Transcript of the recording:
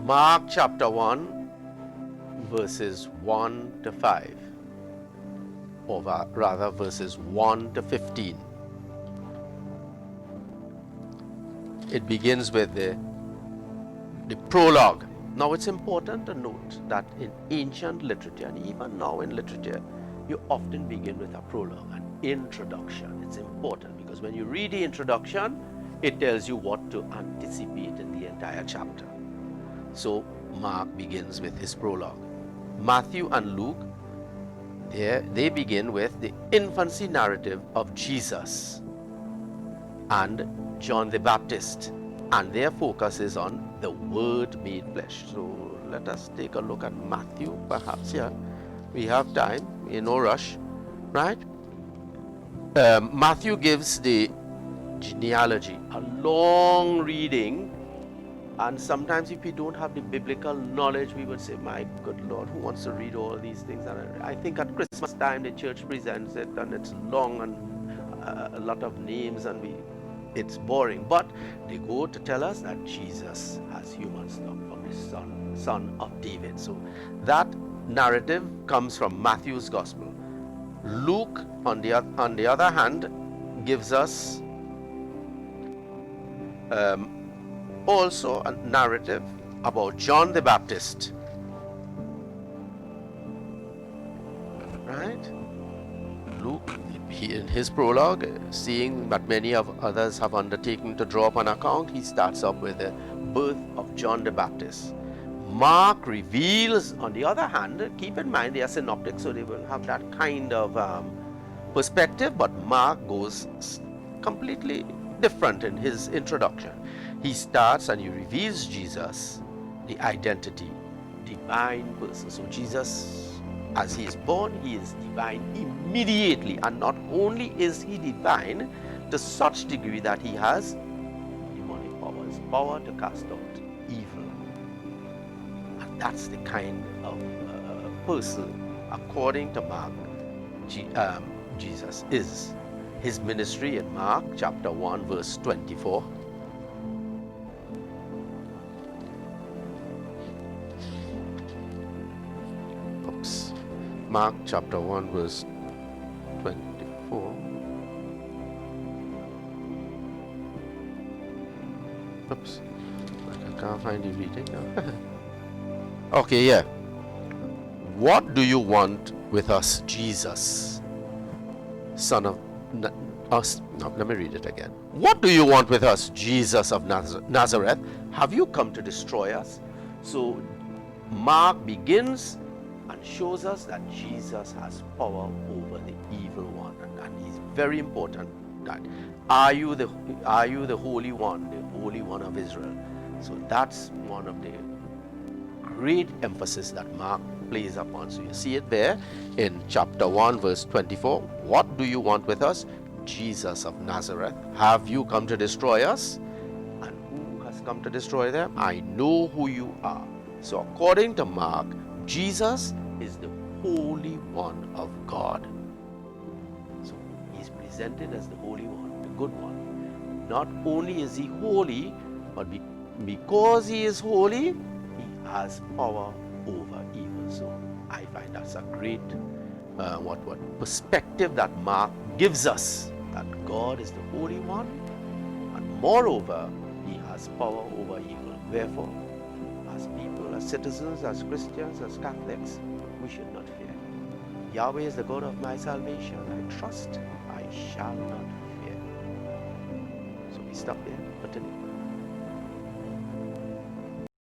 Mark chapter 1, verses 1 to 5, or rather verses 1 to 15. It begins with the prologue. Now it's important to note that in ancient literature, and even now in literature, you often begin with a prologue, an introduction. It's important because when you read the introduction, it tells you what to anticipate in the entire chapter. So Mark begins with his prologue. Matthew and Luke, they begin with the infancy narrative of Jesus and John the Baptist, and their focus is on the Word made flesh. So let us take a look at Matthew, perhaps. Yeah, we have time, in no rush, right? Matthew gives the genealogy, a long reading, and sometimes if we don't have the biblical knowledge, we would say, my good Lord, who wants to read all these things? And I think at Christmas time the church presents it, and it's long and a lot of names, and it's boring. But they go to tell us that Jesus has human stock from the son of David. So that narrative comes from Matthew's gospel. Luke, on the other hand, gives us also a narrative about John the Baptist, right? Luke, in his prologue, seeing that many of others have undertaken to draw up an account, he starts up with the birth of John the Baptist. Mark reveals, on the other hand, keep in mind they are synoptic, so they will have that kind of perspective, but Mark goes completely different in his introduction. He starts and he reveals Jesus, the identity, divine person. So Jesus, as he is born, he is divine immediately, and not only is he divine to such degree that he has demonic powers, power to cast out evil. And that's the kind of person, according to Mark, Jesus is. His ministry in Mark chapter 1 verse 24. Mark chapter 1 verse 24. Oops, I can't find the reading now. Okay, yeah. What do you want with us, Jesus, son of us? No, let me read it again. What do you want with us, Jesus of Nazareth? Have you come to destroy us? So Mark begins and shows us that Jesus has power over the evil one, and he's very important. That are you the Holy One, the Holy One of Israel? So that's one of the great emphasis that Mark plays upon. So you see it there in chapter 1 verse 24. What do you want with us, Jesus of Nazareth? Have you come to destroy us? And who has come to destroy them? I know who you are. So according to Mark, Jesus is the Holy One of God. So he's presented as the Holy One, the good one. Not only is he holy, but because he is holy, he has power over evil. So I find that's a great what perspective that Mark gives us, that God is the Holy One, and moreover, he has power over evil. Therefore, as people, as citizens, as Christians, as Catholics, we should not fear. Yahweh is the God of my salvation. I trust, I shall not fear. So we stop here for today.